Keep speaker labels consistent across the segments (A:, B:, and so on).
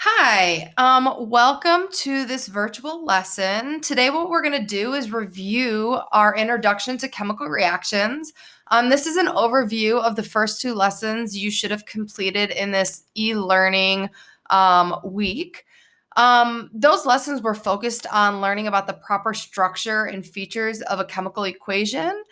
A: Hi, welcome to this virtual lesson. Today, what we're going to do is review our introduction to chemical reactions. This is an overview of the first two lessons you should have completed in this e-learning week. Those lessons were focused on learning about the proper structure and features of a chemical equation.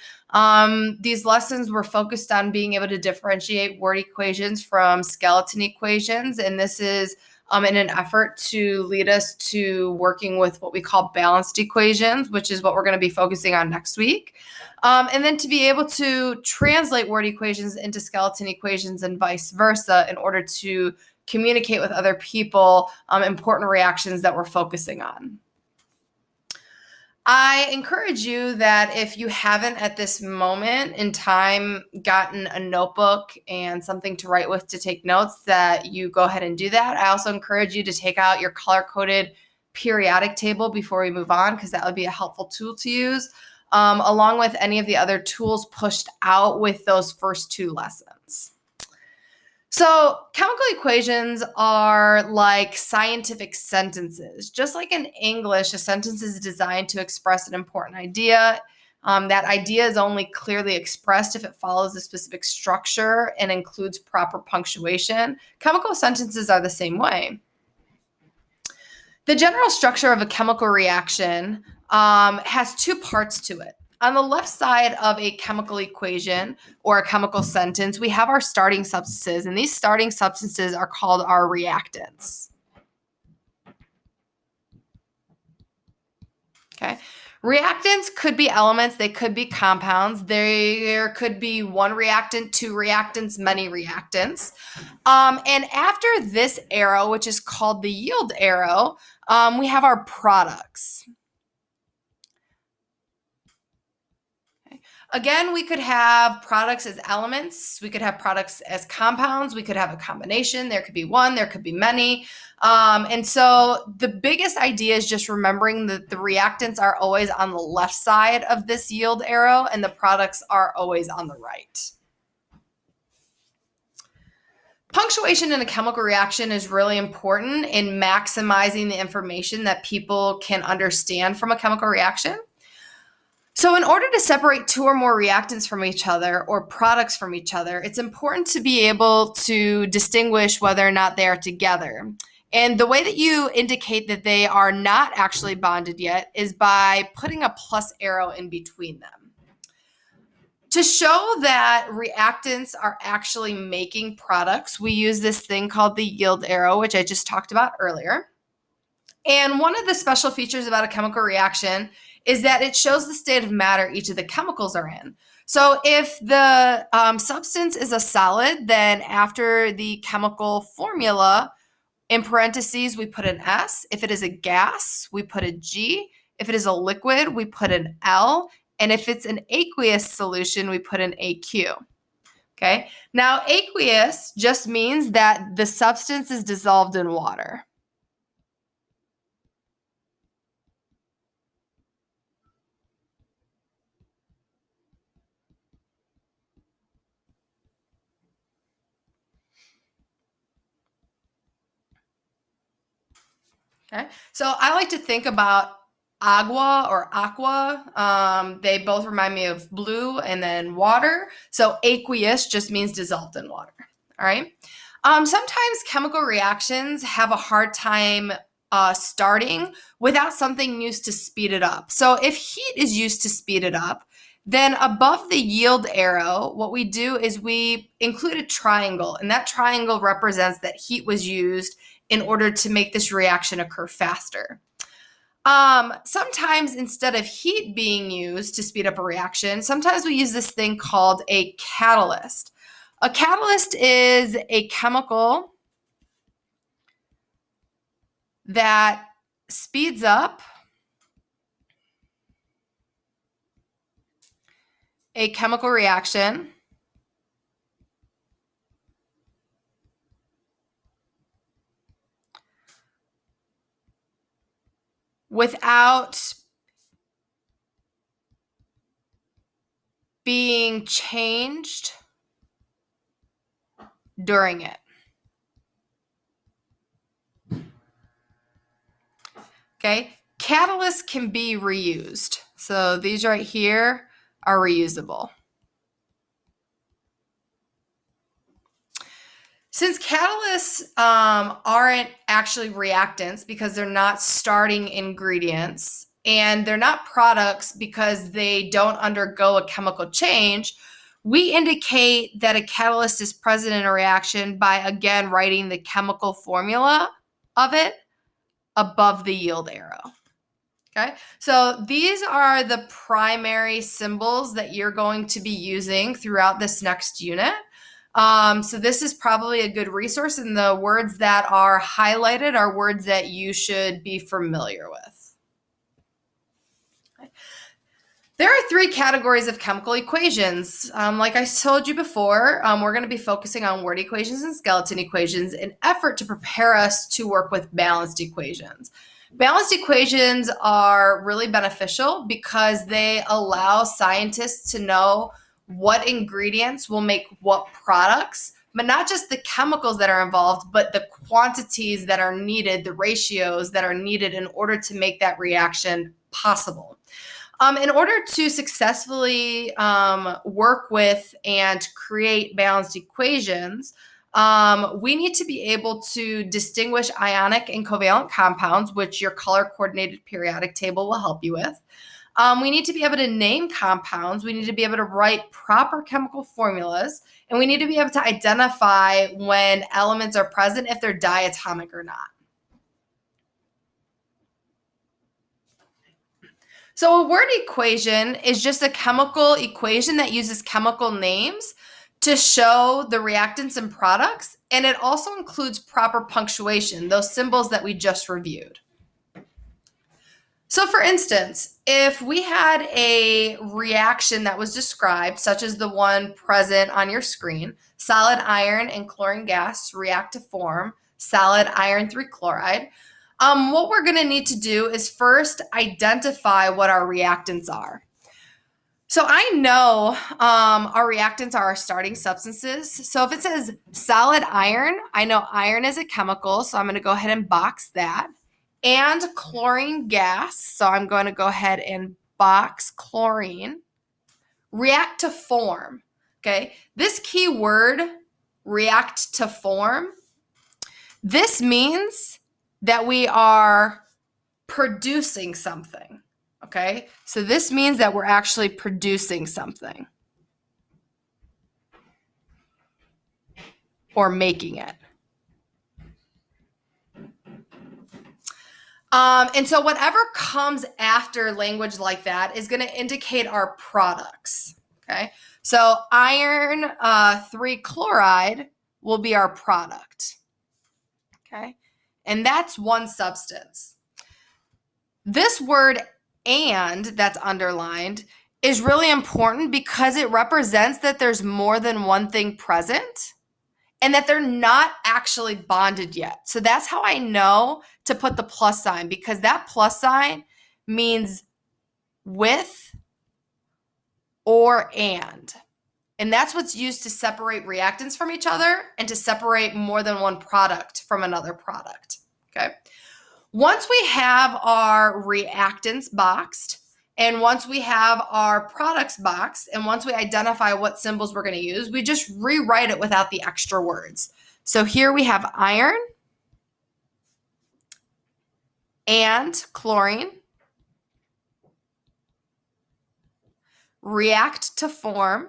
A: These lessons were focused on being able to differentiate word equations from skeleton equations, and this is in an effort to lead us to working with what we call balanced equations, which is what we're going to be focusing on next week. And then to be able to translate word equations into skeleton equations and vice versa in order to communicate with other people important reactions that we're focusing on. I encourage you that if you haven't at this moment in time gotten a notebook and something to write with to take notes, that you go ahead and do that. I also encourage you to take out your color-coded periodic table before we move on, because that would be a helpful tool to use, along with any of the other tools pushed out with those first two lessons. So chemical equations are like scientific sentences. Just like in English, a sentence is designed to express an important idea. That idea is only clearly expressed if it follows a specific structure and includes proper punctuation. Chemical sentences are the same way. The general structure of a chemical reaction has two parts to it. On the left side of a chemical equation or a chemical sentence, we have our starting substances, and these starting substances are called our reactants. Okay. Reactants could be elements, they could be compounds. There could be one reactant, two reactants, many reactants. And after this arrow, which is called the yield arrow, we have our products. Again, we could have products as elements. We could have products as compounds. We could have a combination. There could be one, there could be many. And so the biggest idea is just remembering that the reactants are always on the left side of this yield arrow and the products are always on the right. Punctuation in a chemical reaction is really important in maximizing the information that people can understand from a chemical reaction. So in order to separate two or more reactants from each other or products from each other, it's important to be able to distinguish whether or not they are together. And the way that you indicate that they are not actually bonded yet is by putting a plus arrow in between them. To show that reactants are actually making products, we use this thing called the yield arrow, which I just talked about earlier. And one of the special features about a chemical reaction is that it shows the state of matter each of the chemicals are in. So if the substance is a solid, then after the chemical formula, in parentheses, we put an S. If it is a gas, we put a G. If it is a liquid, we put an L. And if it's an aqueous solution, we put an AQ. Okay. Now, aqueous just means that the substance is dissolved in water. Okay. So I like to think about agua or aqua. They both remind me of blue and then water. So aqueous just means dissolved in water. All right. Sometimes chemical reactions have a hard time starting without something used to speed it up. So if heat is used to speed it up, then above the yield arrow, what we do is we include a triangle, and that triangle represents that heat was used in order to make this reaction occur faster. Sometimes instead of heat being used to speed up a reaction, sometimes we use this thing called a catalyst. A catalyst is a chemical that speeds up a chemical reaction without being changed during it. Okay, catalysts can be reused. So these right here are reusable. Since catalysts aren't actually reactants because they're not starting ingredients, and they're not products because they don't undergo a chemical change, we indicate that a catalyst is present in a reaction by, again, writing the chemical formula of it above the yield arrow. Okay, so these are the primary symbols that you're going to be using throughout this next unit. So this is probably a good resource, and the words that are highlighted are words that you should be familiar with. Okay. There are 3 categories of chemical equations. Like I told you before, we're going to be focusing on word equations and skeleton equations in effort to prepare us to work with balanced equations. Balanced equations are really beneficial because they allow scientists to know what ingredients will make what products, but not just the chemicals that are involved, but the quantities that are needed, the ratios that are needed in order to make that reaction possible. In order to successfully work with and create balanced equations, we need to be able to distinguish ionic and covalent compounds, which your color-coordinated periodic table will help you with. We need to be able to name compounds. We need to be able to write proper chemical formulas, and we need to be able to identify when elements are present, if they're diatomic or not. So a word equation is just a chemical equation that uses chemical names to show the reactants and products, and it also includes proper punctuation, those symbols that we just reviewed. So for instance, if we had a reaction that was described, such as the one present on your screen, solid iron and chlorine gas react to form solid iron 3 chloride, what we're going to need to do is first identify what our reactants are. So I know our reactants are our starting substances. So if it says solid iron, I know iron is a chemical, so I'm going to go ahead and box that. And chlorine gas, so I'm going to go ahead and box chlorine. React to form, okay? This key word, react to form, this means that we are producing something, okay? So this means that we're actually producing something or making it. And so whatever comes after language like that is going to indicate our products, okay? So iron 3 chloride will be our product, okay? And that's one substance. This word "and" that's underlined is really important because it represents that there's more than one thing present and that they're not actually bonded yet. So that's how I know to put the plus sign, because that plus sign means with or and. And that's what's used to separate reactants from each other and to separate more than one product from another product, okay? Once we have our reactants boxed, and once we have our products boxed, and once we identify what symbols we're going to use, we just rewrite it without the extra words. So here we have iron and chlorine react to form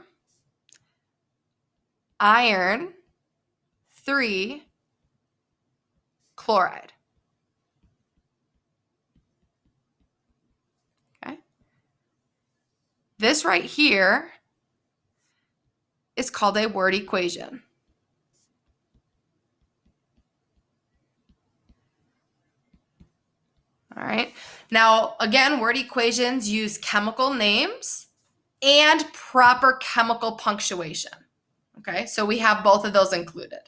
A: iron 3 chloride. Okay. This right here is called a word equation. All right. Now, again, word equations use chemical names and proper chemical punctuation. Okay, so we have both of those included.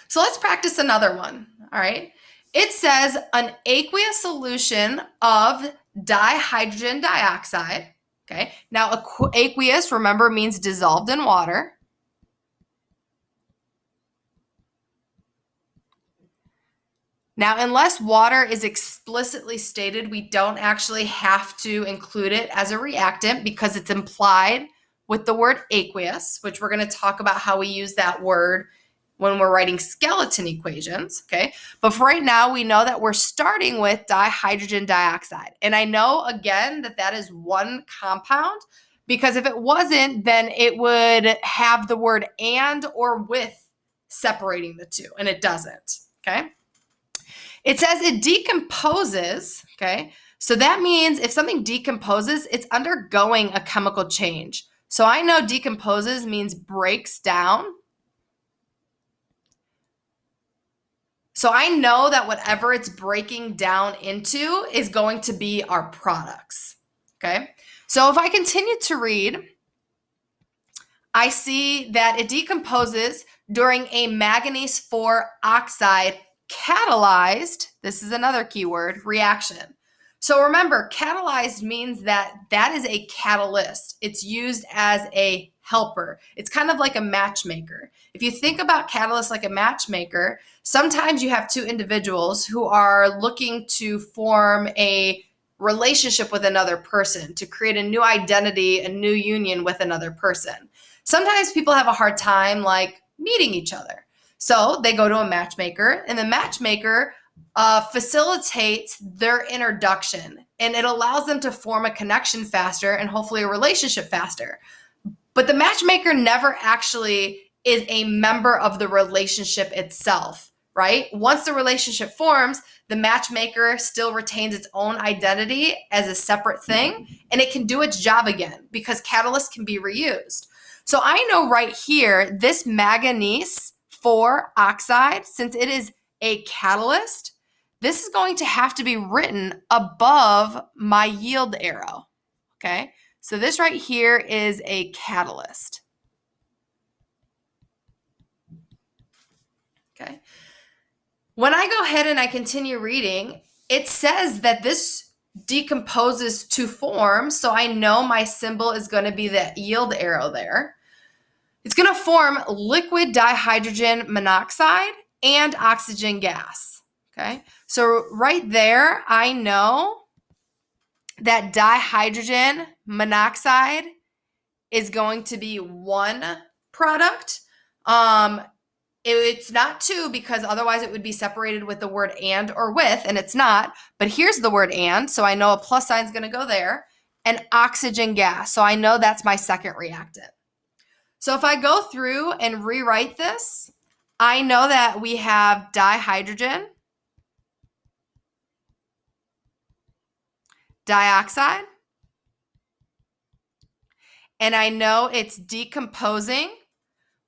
A: So let's practice another one. All right. It says an aqueous solution of dihydrogen dioxide. Okay. Now, aqueous, remember, means dissolved in water. Now, unless water is explicitly stated, we don't actually have to include it as a reactant because it's implied with the word aqueous, which we're going to talk about how we use that word when we're writing skeleton equations, okay? But for right now, we know that we're starting with dihydrogen dioxide. And I know, again, that that is one compound because if it wasn't, then it would have the word and or with separating the two, and it doesn't, okay? It says it decomposes, okay? So that means if something decomposes, it's undergoing a chemical change. So I know decomposes means breaks down. So I know that whatever it's breaking down into is going to be our products, okay? So if I continue to read, I see that it decomposes during a manganese 4 oxide catalyzed, this is another keyword, reaction. So remember, catalyzed means that that is a catalyst. It's used as a helper. It's kind of like a matchmaker. If you think about catalysts like a matchmaker, sometimes you have two individuals who are looking to form a relationship with another person, to create a new identity, a new union with another person. Sometimes people have a hard time like meeting each other. So they go to a matchmaker, and the matchmaker facilitates their introduction, and it allows them to form a connection faster and hopefully a relationship faster. But the matchmaker never actually is a member of the relationship itself, right? Once the relationship forms, the matchmaker still retains its own identity as a separate thing, and it can do its job again because catalysts can be reused. So I know right here, this manganese 4 oxide, since it is a catalyst, this is going to have to be written above my yield arrow, okay? So this right here is a catalyst, okay? When I go ahead and I continue reading, it says that this decomposes to form, so I know my symbol is going to be the yield arrow there. It's going to form liquid dihydrogen monoxide and oxygen gas, okay? So right there, I know that dihydrogen monoxide is going to be one product. It's not two because otherwise it would be separated with the word and or with, and it's not. But here's the word and, so I know a plus sign is going to go there. And oxygen gas, so I know that's my second reactant. So if I go through and rewrite this, I know that we have dihydrogen dioxide, and I know it's decomposing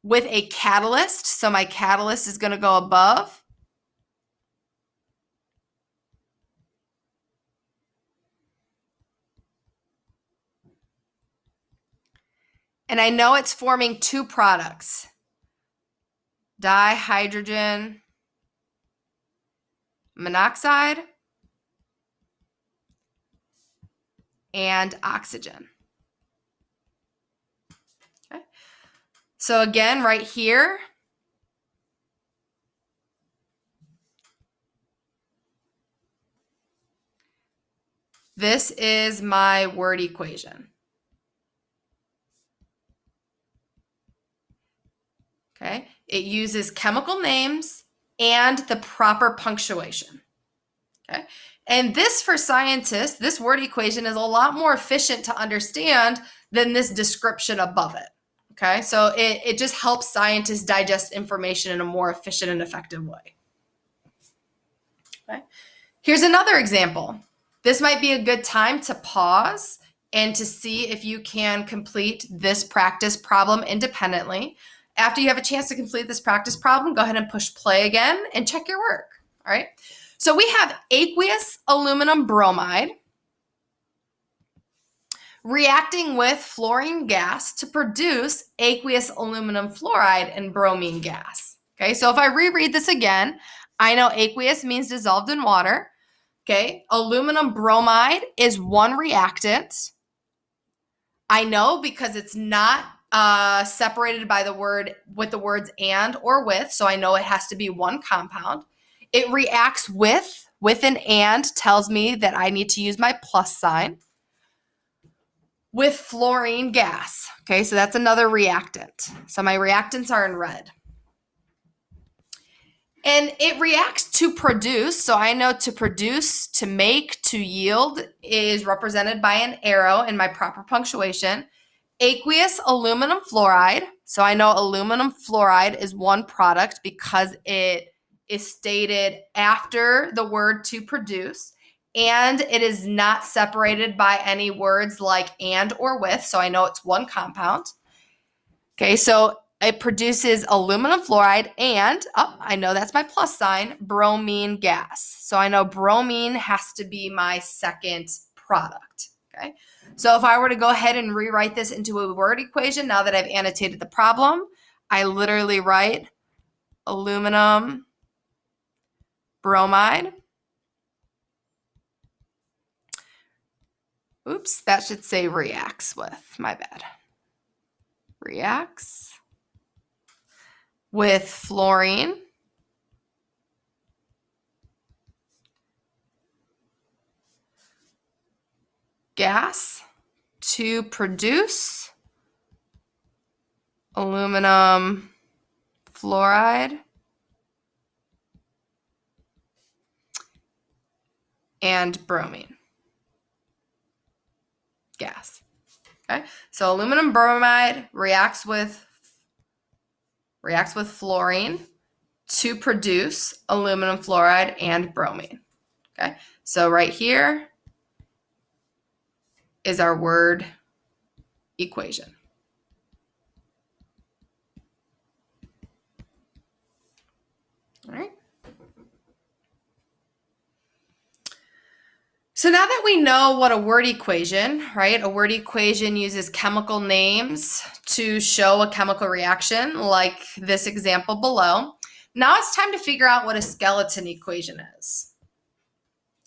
A: with a catalyst, so my catalyst is going to go above. And I know it's forming two products, dihydrogen monoxide and oxygen. Okay. So again, right here, this is my word equation. Okay. It uses chemical names and the proper punctuation. Okay. And this, for scientists, this word equation is a lot more efficient to understand than this description above it. Okay. So it just helps scientists digest information in a more efficient and effective way. Okay. Here's another example. This might be a good time to pause and to see if you can complete this practice problem independently. After you have a chance to complete this practice problem, go ahead and push play again and check your work. All right. So we have aqueous aluminum bromide reacting with fluorine gas to produce aqueous aluminum fluoride and bromine gas. Okay, so if I reread this again, I know aqueous means dissolved in water. Okay, aluminum bromide is one reactant. I know because it's not separated by the word with the words and or with, so I know it has to be one compound. It reacts with an and tells me that I need to use my plus sign, with fluorine gas. Okay, so that's another reactant. So my reactants are in red. And it reacts to produce. So I know to produce, to make, to yield is represented by an arrow in my proper punctuation. Aqueous aluminum fluoride. So I know aluminum fluoride is one product because it is stated after the word to produce. And it is not separated by any words like and or with. So I know it's one compound. Okay, so it produces aluminum fluoride and, I know that's my plus sign, bromine gas. So I know bromine has to be my second product. Okay, so if I were to go ahead and rewrite this into a word equation, now that I've annotated the problem, I literally write aluminum bromide. Oops, that should say reacts with, my bad. Reacts with fluorine gas to produce aluminum fluoride and bromine gas. Okay, so aluminum bromide reacts with fluorine to produce aluminum fluoride and bromine. Okay, so right here is our word equation. All right. So now that we know what a word equation, right? A word equation uses chemical names to show a chemical reaction, like this example below. Now it's time to figure out what a skeleton equation is.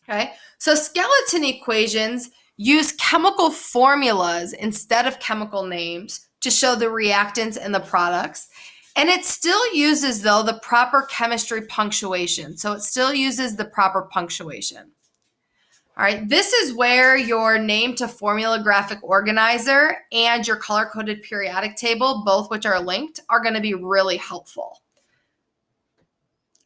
A: Okay, so skeleton equations use chemical formulas instead of chemical names to show the reactants and the products. And it still uses, though, the proper chemistry punctuation. So it still uses the proper punctuation. All right, this is where your name to formula graphic organizer and your color-coded periodic table, both which are linked, are going to be really helpful.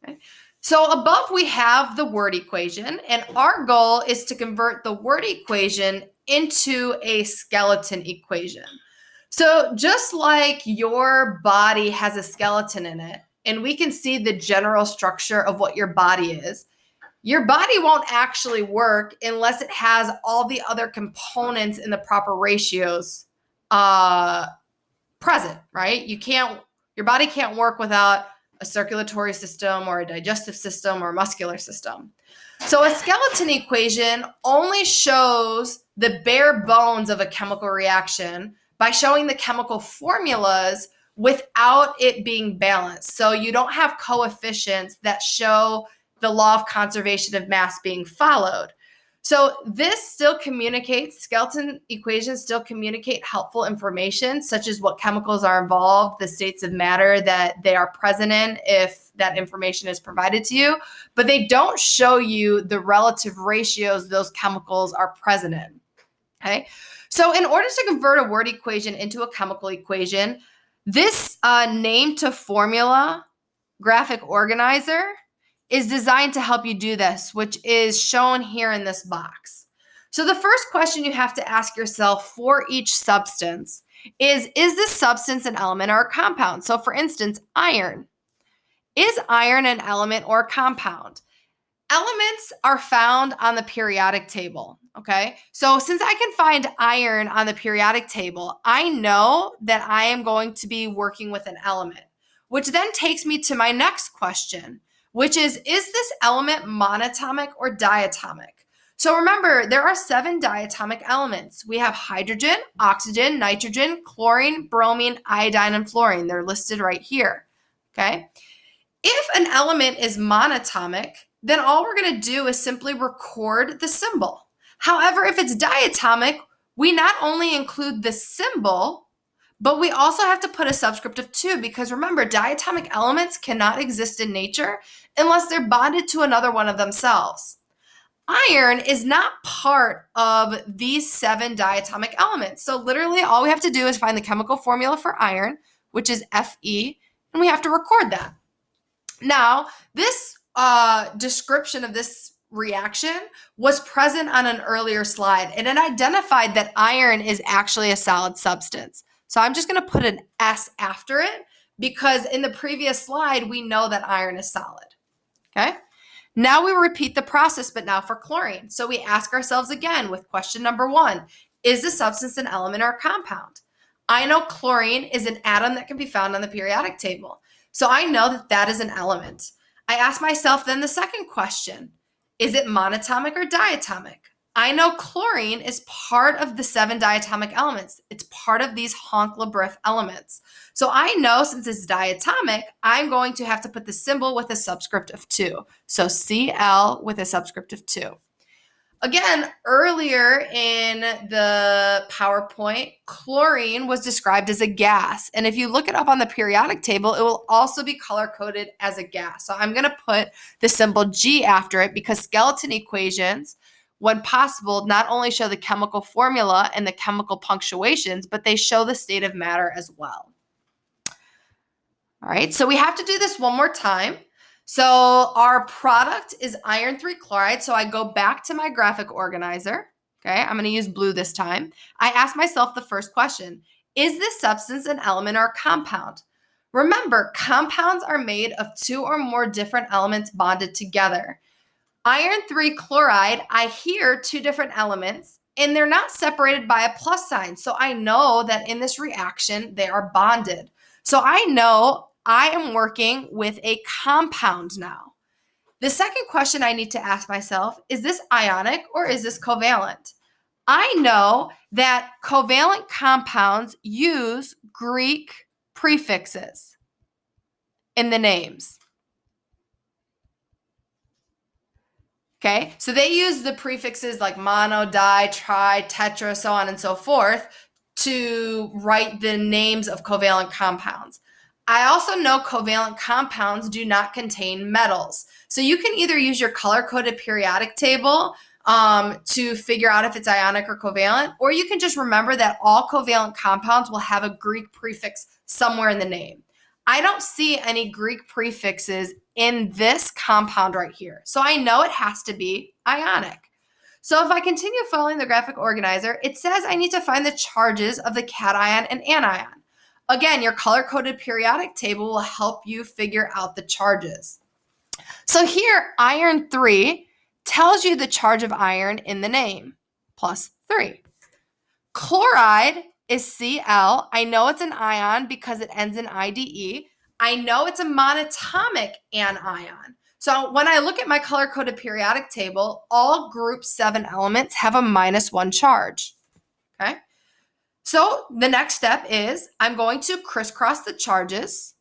A: Okay. So above we have the word equation, and our goal is to convert the word equation into a skeleton equation. So just like your body has a skeleton in it, and we can see the general structure of what your body is, your body won't actually work unless it has all the other components in the proper ratios present, right? Your body can't work without a circulatory system or a digestive system or muscular system. So a skeleton equation only shows the bare bones of a chemical reaction by showing the chemical formulas without it being balanced. So you don't have coefficients that show the law of conservation of mass being followed. So this still communicates, skeleton equations still communicate helpful information, such as what chemicals are involved, the states of matter that they are present in if that information is provided to you, but they don't show you the relative ratios those chemicals are present in. Okay, so in order to convert a word equation into a chemical equation, this name to formula graphic organizer is designed to help you do this, which is shown here in this box. So the first question you have to ask yourself for each substance is this substance an element or a compound? So for instance, iron. Is iron an element or a compound? Elements are found on the periodic table, okay? So since I can find iron on the periodic table, I know that I am going to be working with an element, which then takes me to my next question, which is this element monatomic or diatomic? So remember, there are 7 diatomic elements. We have hydrogen, oxygen, nitrogen, chlorine, bromine, iodine, and fluorine. They're listed right here, okay? If an element is monatomic, then all we're going to do is simply record the symbol. However, if it's diatomic, we not only include the symbol, But we also have to put a subscript of 2 because remember, diatomic elements cannot exist in nature unless they're bonded to another one of themselves. Iron is not part of these 7 diatomic elements. So literally all we have to do is find the chemical formula for iron, which is Fe, and we have to record that. Now, this description of this reaction was present on an earlier slide, and it identified that iron is actually a solid substance. So I'm just going to put an S after it because in the previous slide, we know that iron is solid. Okay. Now we repeat the process, but now for chlorine. So we ask ourselves again with question number 1, is the substance an element or a compound? I know chlorine is an atom that can be found on the periodic table. So I know that that is an element. I ask myself then the second question, is it monatomic or diatomic? I know chlorine is part of the 7 diatomic elements. It's part of these Honck-Lebrif elements. So I know since it's diatomic, I'm going to have to put the symbol with a subscript of 2. So Cl with a subscript of 2. Again, earlier in the PowerPoint, chlorine was described as a gas. And if you look it up on the periodic table, it will also be color-coded as a gas. So I'm going to put the symbol G after it because skeleton equations, when possible, not only show the chemical formula and the chemical punctuations, but they show the state of matter as well. All right, so we have to do this one more time. So our product is iron 3 chloride. So I go back to my graphic organizer. Okay, I'm going to use blue this time. I ask myself the first question, is this substance an element or a compound? Remember, compounds are made of 2 or more different elements bonded together. Iron 3 chloride, I hear 2 different elements, and they're not separated by a plus sign. So I know that in this reaction, they are bonded. So I know I am working with a compound now. The second question I need to ask myself, is this ionic or is this covalent? I know that covalent compounds use Greek prefixes in the names. Okay, so they use the prefixes like mono, di, tri, tetra, so on and so forth to write the names of covalent compounds. I also know covalent compounds do not contain metals. So you can either use your color-coded periodic table to figure out if it's ionic or covalent, or you can just remember that all covalent compounds will have a Greek prefix somewhere in the name. I don't see any Greek prefixes in this compound right here. So I know it has to be ionic. So if I continue following the graphic organizer, it says I need to find the charges of the cation and anion. Again, your color-coded periodic table will help you figure out the charges. So here, iron 3 tells you the charge of iron in the name, +3. Chloride is Cl. I know it's an ion because it ends in IDE. I know it's a monatomic anion. So when I look at my color-coded periodic table, all group 7 elements have a -1 charge. Okay? So the next step is I'm going to crisscross the charges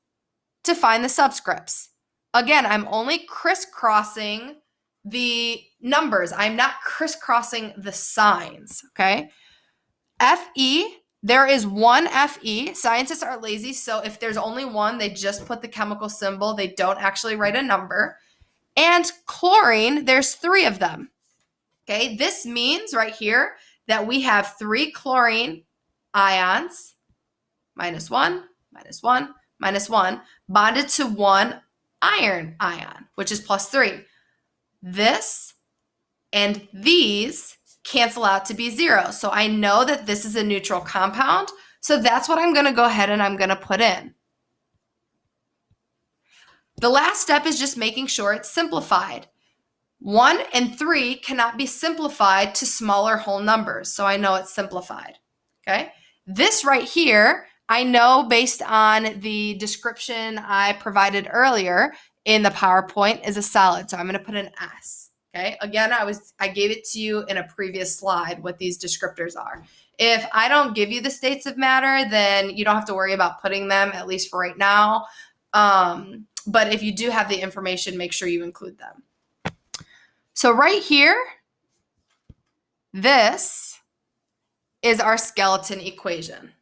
A: to find the subscripts. Again, I'm only crisscrossing the numbers. I'm not crisscrossing the signs, okay? Fe, there is one Fe. Scientists are lazy, so if there's only one, they just put the chemical symbol. They don't actually write a number. And chlorine, there's 3 of them, okay? This means right here that we have 3 chlorine ions, -1, -1, -1, bonded to 1 iron ion, which is +3. This and these cancel out to be 0. So I know that this is a neutral compound. So that's what I'm going to go ahead and I'm going to put in. The last step is just making sure it's simplified. 1 and 3 cannot be simplified to smaller whole numbers. So I know it's simplified. Okay. This right here, I know based on the description I provided earlier in the PowerPoint is a solid. So I'm going to put an S. Okay. Again, I gave it to you in a previous slide what these descriptors are. If I don't give you the states of matter, then you don't have to worry about putting them, at least for right now. But if you do have the information, make sure you include them. So right here, this is our skeleton equation.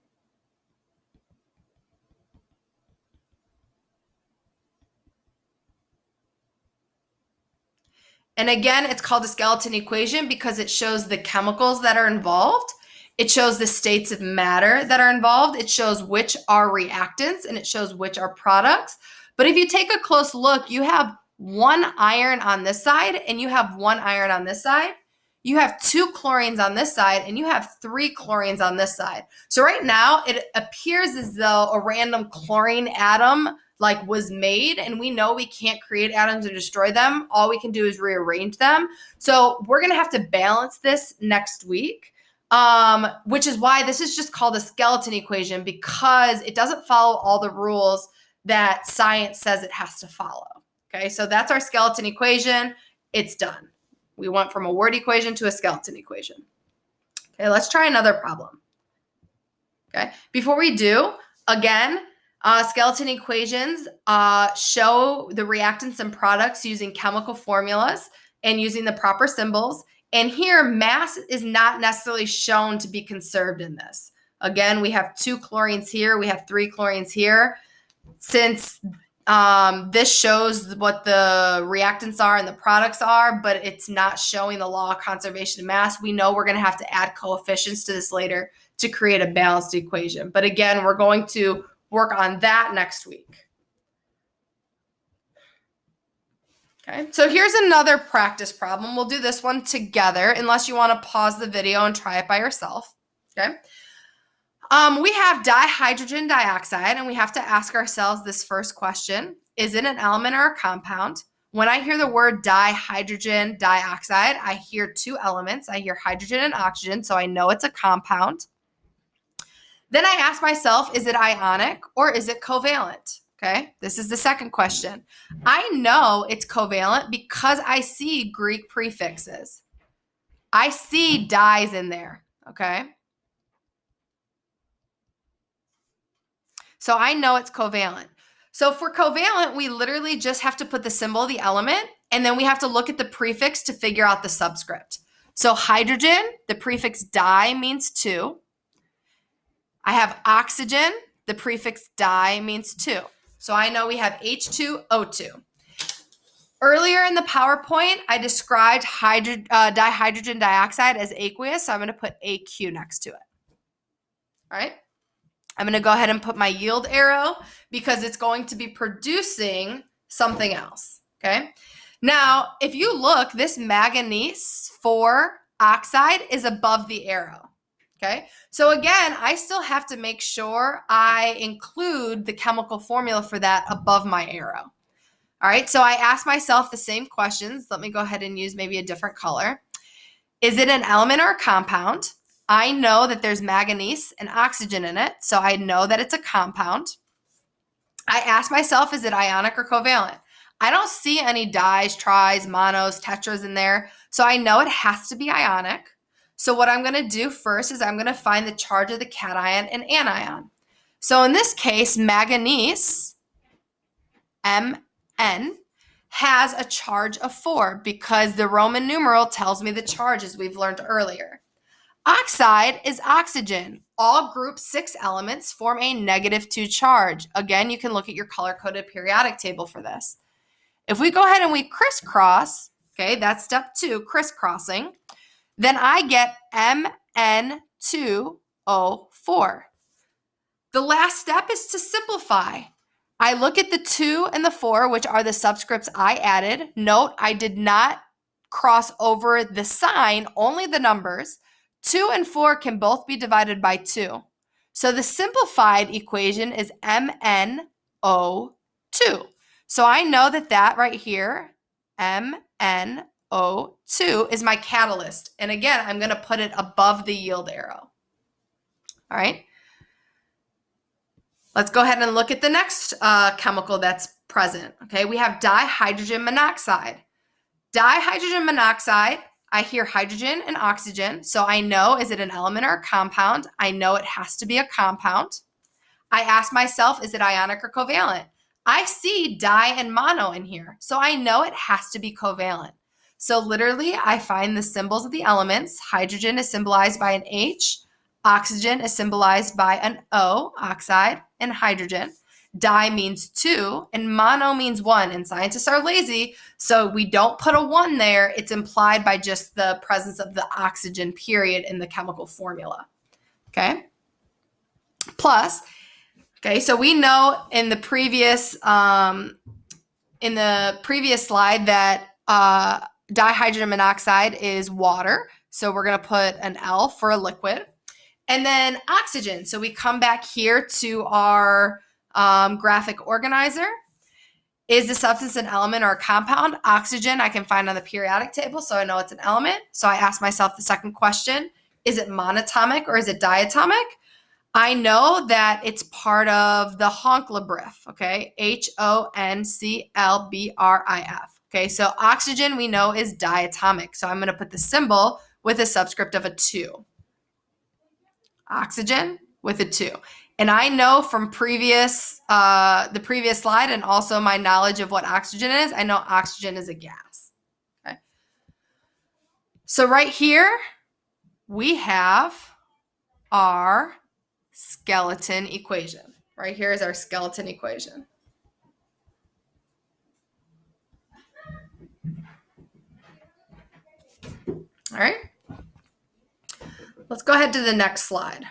A: And again, it's called a skeleton equation because it shows the chemicals that are involved. It shows the states of matter that are involved. It shows which are reactants and it shows which are products. But if you take a close look, you have one iron on this side and you have one iron on this side. You have 2 chlorines on this side and you have 3 chlorines on this side. So right now it appears as though a random chlorine atom was made, and we know we can't create atoms or destroy them. All we can do is rearrange them. So we're going to have to balance this next week, which is why this is just called a skeleton equation, because it doesn't follow all the rules that science says it has to follow. Okay, so that's our skeleton equation. It's done. We went from a word equation to a skeleton equation. Okay, let's try another problem. Okay, before we do, again, skeleton equations show the reactants and products using chemical formulas and using the proper symbols. And here, mass is not necessarily shown to be conserved in this. Again, we have 2 chlorines here. We have 3 chlorines here. Since this shows what the reactants are and the products are, but it's not showing the law of conservation of mass, we know we're going to have to add coefficients to this later to create a balanced equation. But again, we're going to work on that next week. Okay, so here's another practice problem. We'll do this one together unless you want to pause the video and try it by yourself. Okay. We have dihydrogen dioxide, and we have to ask ourselves this first question. Is it an element or a compound? When I hear the word dihydrogen dioxide, I hear 2 elements. I hear hydrogen and oxygen, so I know it's a compound. Then I ask myself, is it ionic or is it covalent? Okay, this is the second question. I know it's covalent because I see Greek prefixes. I see dyes in there, okay? So I know it's covalent. So for covalent, we literally just have to put the symbol of the element, and then we have to look at the prefix to figure out the subscript. So hydrogen, the prefix di means 2. I have oxygen, the prefix di means 2. So I know we have H2O2. Earlier in the PowerPoint, I described dihydrogen dioxide as aqueous, so I'm going to put AQ next to it. All right. I'm going to go ahead and put my yield arrow because it's going to be producing something else. Okay. Now, if you look, this manganese 4 oxide is above the arrow. Okay, so again, I still have to make sure I include the chemical formula for that above my arrow. All right, so I ask myself the same questions. Let me go ahead and use maybe a different color. Is it an element or a compound? I know that there's manganese and oxygen in it, so I know that it's a compound. I ask myself, is it ionic or covalent? I don't see any dis, tris, monos, tetras in there, so I know it has to be ionic. So what I'm going to do first is I'm going to find the charge of the cation and anion. So in this case, manganese, Mn, has a charge of 4 because the Roman numeral tells me the charge, as we've learned earlier. Oxide is oxygen. All group 6 elements form a -2 charge. Again, you can look at your color-coded periodic table for this. If we go ahead and we crisscross, okay, that's step 2, crisscrossing, then I get Mn2O4. The last step is to simplify. I look at the 2 and the 4, which are the subscripts I added. Note, I did not cross over the sign, only the numbers. 2 and 4 can both be divided by 2. So the simplified equation is MnO2. So I know that right here, MnO2, is my catalyst. And again, I'm going to put it above the yield arrow. All right. Let's go ahead and look at the next chemical that's present. Okay, we have dihydrogen monoxide. Dihydrogen monoxide, I hear hydrogen and oxygen, so I know, is it an element or a compound? I know it has to be a compound. I ask myself, is it ionic or covalent? I see di and mono in here, so I know it has to be covalent. So literally, I find the symbols of the elements. Hydrogen is symbolized by an H. Oxygen is symbolized by an O, oxide, and hydrogen. Di means 2, and mono means 1. And scientists are lazy, so we don't put a 1 there. It's implied by just the presence of the oxygen period in the chemical formula. Okay? Plus, okay, so we know in the previous slide that dihydrogen monoxide is water. So we're going to put an L for a liquid. And then oxygen. So we come back here to our graphic organizer. Is the substance an element or a compound? Oxygen I can find on the periodic table, so I know it's an element. So I ask myself the second question, is it monatomic or is it diatomic? I know that it's part of the Honcliffe, okay? Honclbrif. Okay, so oxygen we know is diatomic. So I'm going to put the symbol with a subscript of a 2. Oxygen with a 2. And I know from the previous slide and also my knowledge of what oxygen is, I know oxygen is a gas. Okay. So right here, we have our skeleton equation. Right here is our skeleton equation. All right. Let's go ahead to the next slide.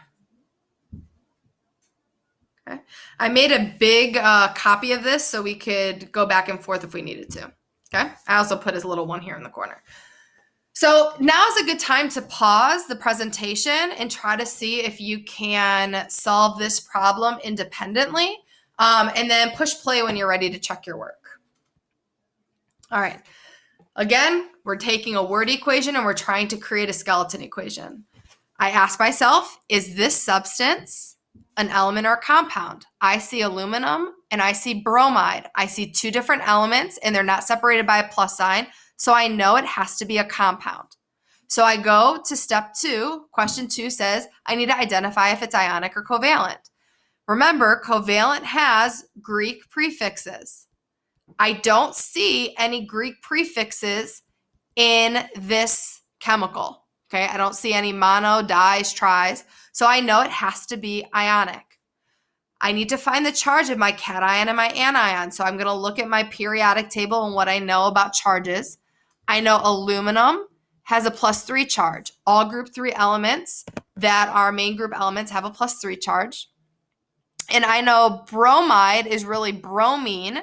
A: Okay. I made a big copy of this so we could go back and forth if we needed to. Okay. I also put his little one here in the corner. So now is a good time to pause the presentation and try to see if you can solve this problem independently, and then push play when you're ready to check your work. All right. Again, we're taking a word equation and we're trying to create a skeleton equation. I ask myself, is this substance an element or a compound? I see aluminum and I see bromide. I see 2 different elements and they're not separated by a plus sign, so I know it has to be a compound. So I go to step 2. Question 2 says, I need to identify if it's ionic or covalent. Remember, covalent has Greek prefixes. I don't see any Greek prefixes in this chemical. Okay, I don't see any mono, dis, tris, so I know it has to be ionic. I need to find the charge of my cation and my anion, so I'm going to look at my periodic table and what I know about charges. I know aluminum has a +3 charge. All group 3 elements that are main group elements have a +3 charge. And I know bromide is really bromine.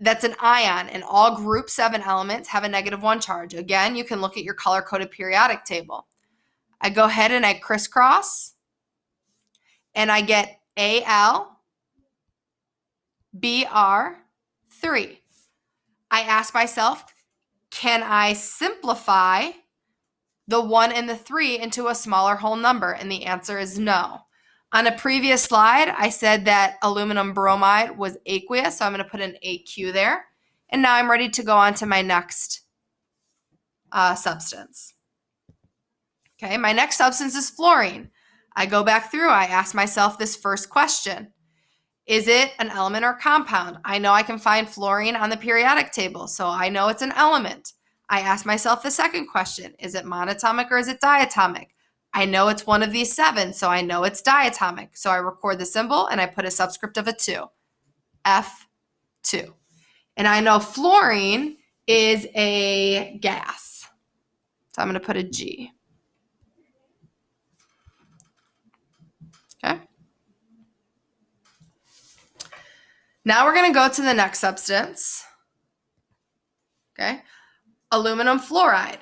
A: That's an ion, and all group 7 elements have a -1 charge. Again, you can look at your color-coded periodic table. I go ahead and I crisscross, and I get Al, Br3. I ask myself, can I simplify the 1 and the 3 into a smaller whole number? And the answer is no. On a previous slide, I said that aluminum bromide was aqueous, so I'm going to put an AQ there. And now I'm ready to go on to my next substance. Okay, my next substance is fluorine. I go back through, I ask myself this first question. Is it an element or compound? I know I can find fluorine on the periodic table, so I know it's an element. I ask myself the second question. Is it monatomic or is it diatomic? I know it's one of these 7, so I know it's diatomic. So I record the symbol and I put a subscript of a 2, F2. And I know fluorine is a gas, so I'm going to put a G. Okay. Now we're going to go to the next substance. Okay. Aluminum fluoride.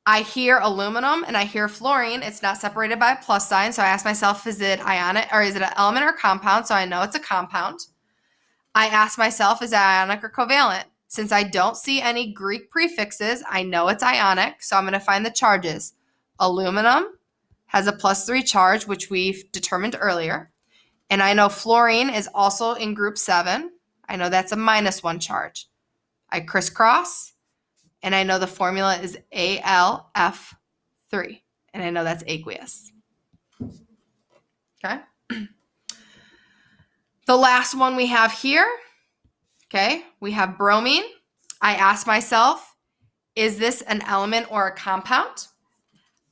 A: I hear aluminum and I hear fluorine. It's not separated by a plus sign. So I ask myself, is it ionic or is it an element or compound? So I know it's a compound. I ask myself, is it ionic or covalent? Since I don't see any Greek prefixes, I know it's ionic. So I'm going to find the charges. Aluminum has a +3 charge, which we've determined earlier. And I know fluorine is also in group 7. I know that's a -1 charge. I crisscross. And I know the formula is AlF3. And I know that's aqueous. Okay. The last one we have here, okay, we have bromine. I ask myself, is this an element or a compound?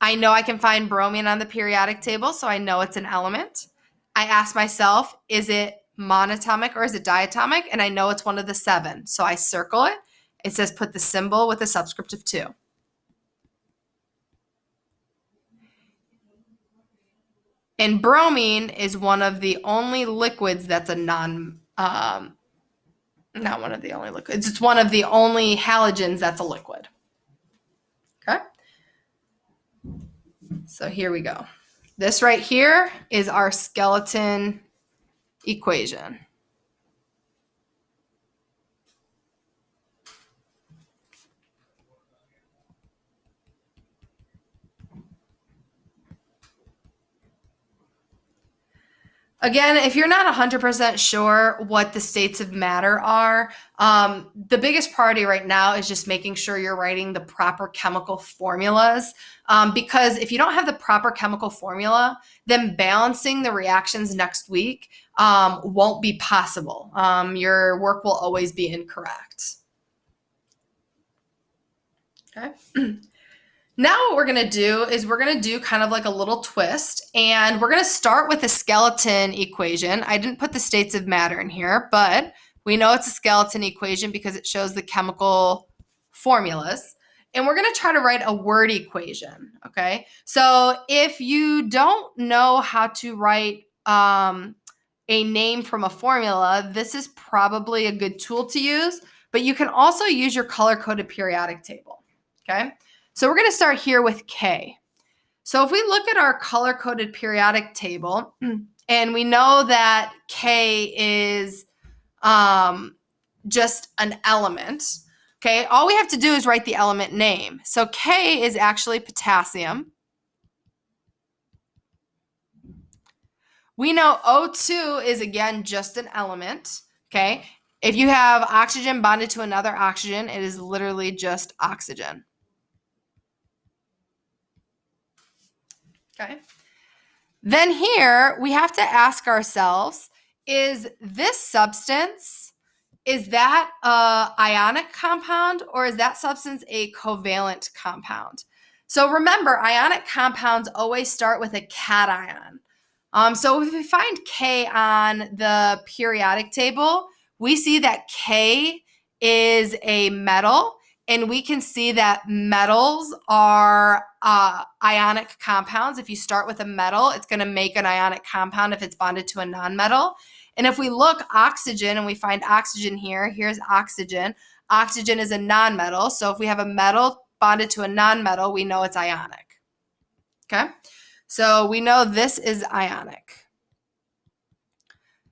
A: I know I can find bromine on the periodic table, so I know it's an element. I ask myself, is it monatomic or is it diatomic? And I know it's one of the 7. So I circle it. It says put the symbol with a subscript of 2. And bromine is one of the only liquids that's a not one of the only liquids. It's one of the only halogens that's a liquid. Okay. So here we go. This right here is our skeleton equation. Again, if you're not 100% sure what the states of matter are, the biggest priority right now is just making sure you're writing the proper chemical formulas. Because if you don't have the proper chemical formula, then balancing the reactions next week won't be possible. Your work will always be incorrect. Okay. Now what we're going to do is we're going to do kind of like a little twist, and we're going to start with a skeleton equation. I didn't put the states of matter in here, but we know it's a skeleton equation because it shows the chemical formulas. And we're going to try to write a word equation, okay? So if you don't know how to write a name from a formula, this is probably a good tool to use, but you can also use your color-coded periodic table, okay? So we're going to start here with K. So if we look at our color-coded periodic table, and we know that K is just an element, okay, all we have to do is write the element name. So K is actually potassium. We know O2 is, again, just an element, okay? If you have oxygen bonded to another oxygen, it is literally just oxygen. Okay. Then here we have to ask ourselves, is this substance, is that an ionic compound or is that substance a covalent compound? So remember, ionic compounds always start with a cation. So if we find K on the periodic table, we see that K is a metal. And we can see that metals are ionic compounds. If you start with a metal, it's going to make an ionic compound if it's bonded to a nonmetal. And if we look oxygen and we find oxygen here, here's oxygen. Oxygen is a nonmetal. So if we have a metal bonded to a nonmetal, we know it's ionic. Okay? So we know this is ionic.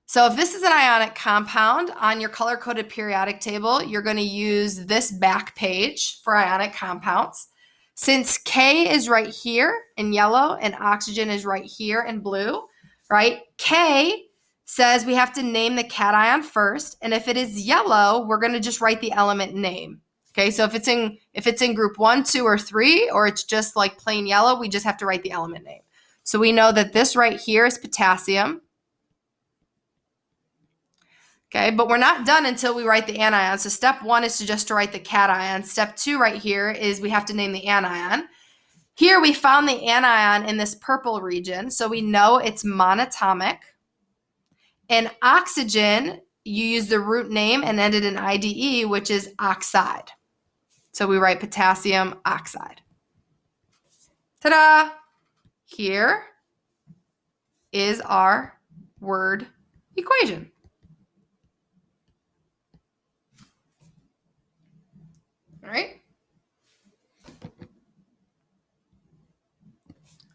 A: So if this is an ionic compound on your color-coded periodic table, you're going to use this back page for ionic compounds. Since K is right here in yellow and oxygen is right here in blue, right? K says we have to name the cation first, and if it is yellow, we're going to just write the element name. Okay, so if it's in group 1, 2, or 3, or it's just like plain yellow, we just have to write the element name. So we know that this right here is potassium. Okay, but we're not done until we write the anion. So step 1 is to write the cation. Step 2 right here is we have to name the anion. Here we found the anion in this purple region, so we know it's monatomic. And oxygen, you use the root name and ended in IDE, which is oxide. So we write potassium oxide. Ta-da! Here is our word equation. All right.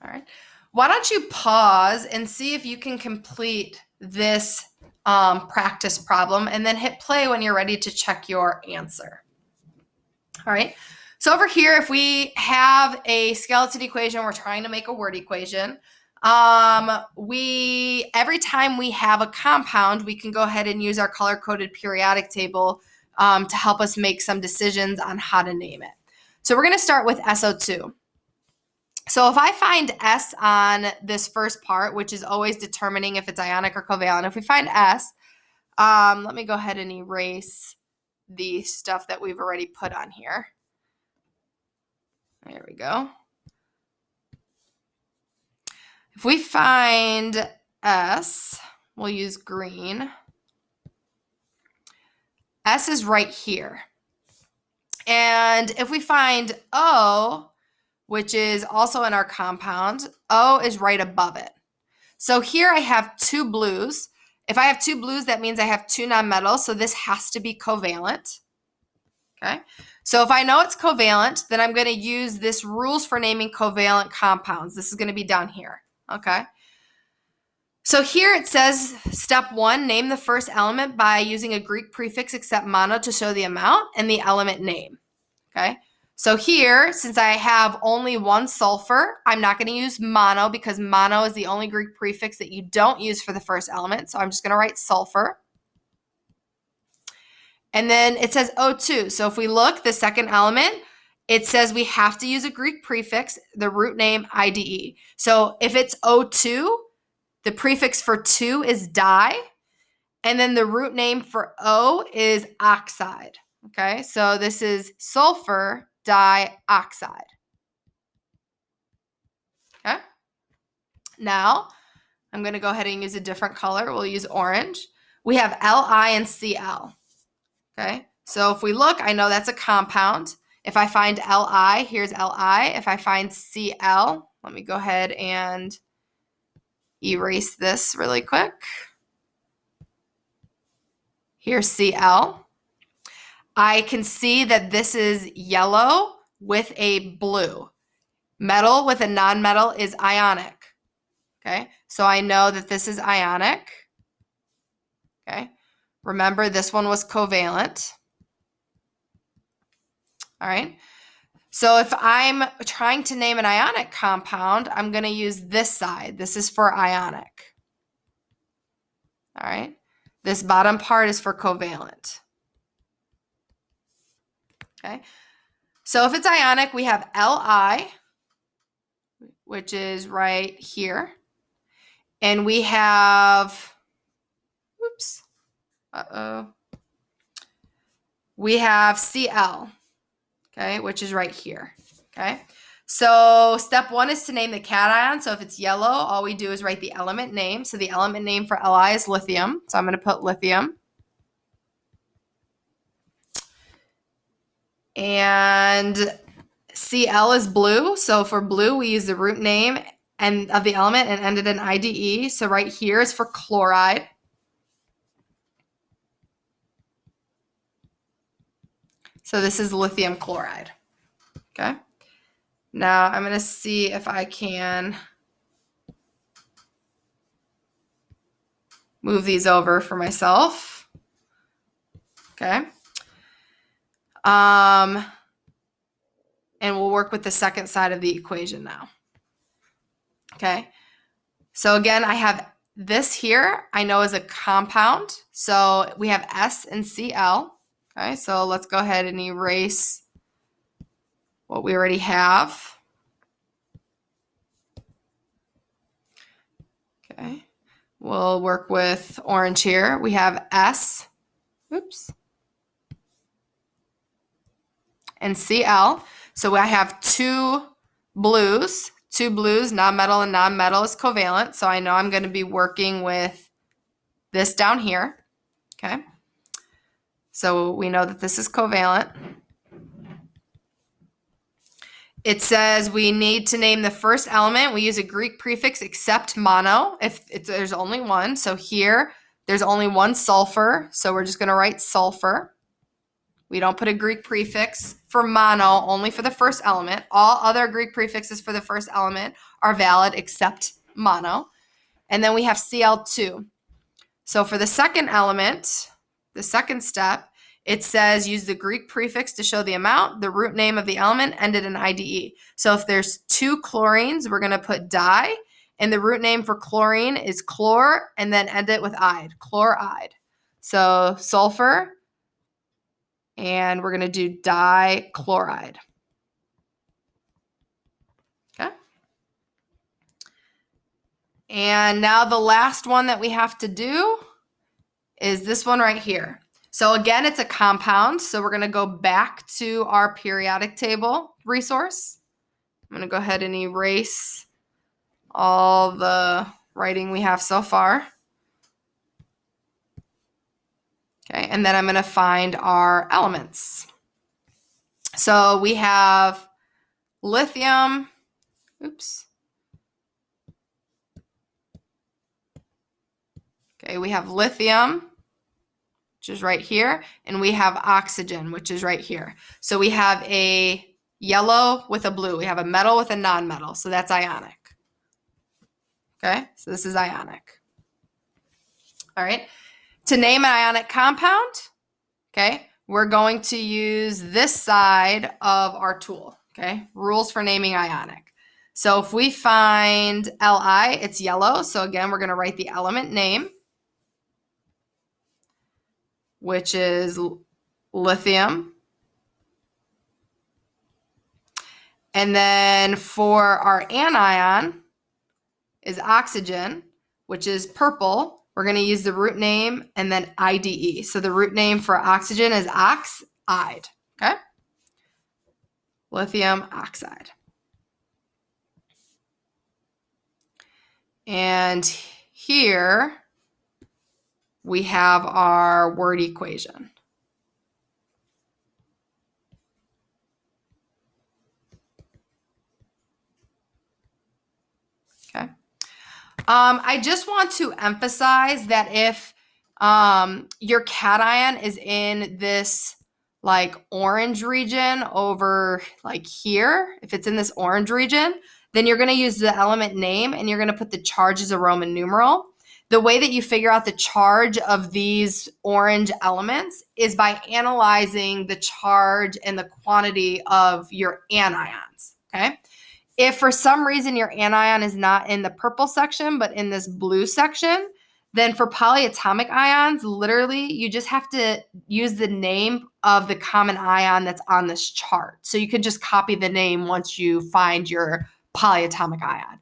A: All right. Why don't you pause and see if you can complete this practice problem and then hit play when you're ready to check your answer. All right. So over here, if we have a skeleton equation, we're trying to make a word equation. Every time we have a compound, we can go ahead and use our color-coded periodic table to help us make some decisions on how to name it. So we're going to start with SO2. So if I find S on this first part, which is always determining if it's ionic or covalent, if we find S, let me go ahead and erase the stuff that we've already put on here. There we go. If we find S, we'll use green. S is right here. And if we find O, which is also in our compound, O is right above it. So here I have two blues. If I have two blues, that means I have two nonmetals, so this has to be covalent. Okay, so if I know it's covalent, then I'm going to use this rules for naming covalent compounds. This is going to be down here. Okay, so here it says step 1, name the first element by using a Greek prefix except mono to show the amount and the element name. Okay, so here, since I have only one sulfur, I'm not going to use mono because mono is the only Greek prefix that you don't use for the first element. So I'm just going to write sulfur. And then it says O2. So if we look, the second element, it says we have to use a Greek prefix, the root name IDE. So if it's O2, the prefix for 2 is di, and then the root name for O is oxide. Okay, so this is sulfur dioxide. Okay, now I'm going to go ahead and use a different color. We'll use orange. We have Li and Cl. Okay, so if we look, I know that's a compound. If I find Li, here's Li. If I find Cl, let me go ahead and erase this really quick. Here's Cl. I can see that this is yellow with a blue. Metal with a nonmetal is ionic. Okay, so I know that this is ionic. Okay, remember this one was covalent. All right, so if I'm trying to name an ionic compound, I'm going to use this side. This is for ionic. All right, this bottom part is for covalent. Okay, so if it's ionic, we have Li, which is right here. And we have, we have Cl, okay, which is right here, okay? So step 1 is to name the cation. So if it's yellow, all we do is write the element name. So the element name for Li is lithium. So I'm going to put lithium. And Cl is blue. So for blue, we use the root name and of the element and ended in IDE. So right here is for chloride. So this is lithium chloride. Okay. Now I'm going to see if I can move these over for myself. Okay. And we'll work with the second side of the equation now. Okay. So again, I have this here, I know is a compound. So we have S and Cl. Okay. So let's go ahead and erase what we already have. Okay. We'll work with orange here. We have S. And Cl. So I have two blues, nonmetal and nonmetal is covalent. So I know I'm going to be working with this down here. Okay. So we know that this is covalent. It says we need to name the first element. We use a Greek prefix except mono if there's only one. So here there's only one sulfur. So we're just going to write sulfur. We don't put a Greek prefix for mono, only for the first element. All other Greek prefixes for the first element are valid except mono. And then we have Cl2. So for the second element, the second step, it says use the Greek prefix to show the amount, the root name of the element ended in IDE. So if there's two chlorines, we're going to put di, and the root name for chlorine is chlor, and then end it with ide, chloride. So sulfur, and we're going to do dichloride. Okay. And now the last one that we have to do is this one right here. So again, it's a compound. So we're going to go back to our periodic table resource. I'm going to go ahead and erase all the writing we have so far. Okay, and then I'm going to find our elements. So we have lithium. Oops. Okay, we have lithium, which is right here, and we have oxygen, which is right here. So we have a yellow with a blue. We have a metal with a non-metal, so that's ionic. Okay, so this is ionic. All right, to name an ionic compound, okay, we're going to use this side of our tool, okay? Rules for naming ionic. So if we find Li, it's yellow. So again, we're going to write the element name, which is lithium. And then for our anion is oxygen, which is purple. We're going to use the root name and then IDE. So the root name for oxygen is oxide, okay? Lithium oxide. And here we have our word equation. Okay. I just want to emphasize that if your cation is in this like orange region over like here, if it's in this orange region, then you're going to use the element name and you're going to put the charge as a Roman numeral. The way that you figure out the charge of these orange elements is by analyzing the charge and the quantity of your anions, okay? If for some reason your anion is not in the purple section, but in this blue section, then for polyatomic ions, literally, you just have to use the name of the common ion that's on this chart. So you can just copy the name once you find your polyatomic ion.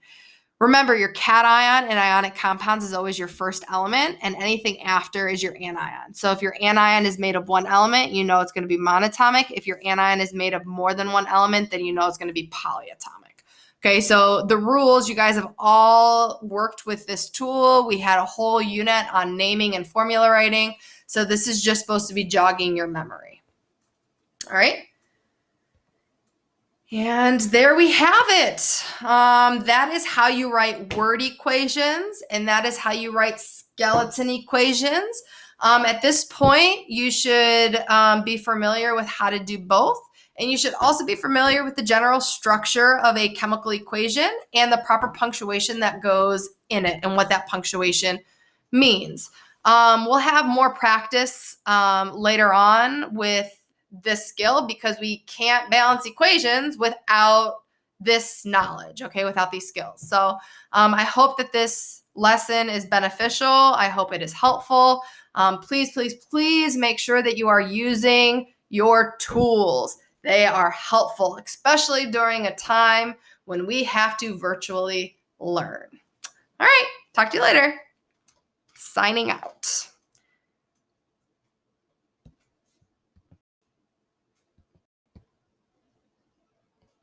A: Remember, your cation in ionic compounds is always your first element, and anything after is your anion. So if your anion is made of one element, you know it's going to be monatomic. If your anion is made of more than one element, then you know it's going to be polyatomic. Okay, so the rules, you guys have all worked with this tool. We had a whole unit on naming and formula writing. So this is just supposed to be jogging your memory. All right. And there we have it. That is how you write word equations, and that is how you write skeleton equations. At this point, you should be familiar with how to do both. And you should also be familiar with the general structure of a chemical equation and the proper punctuation that goes in it and what that punctuation means. We'll have more practice later on with this skill because we can't balance equations without this knowledge, okay, without these skills. So I hope that this lesson is beneficial. I hope it is helpful. Please, please, please make sure that you are using your tools. They are helpful, especially during a time when we have to virtually learn. All right, talk to you later. Signing out.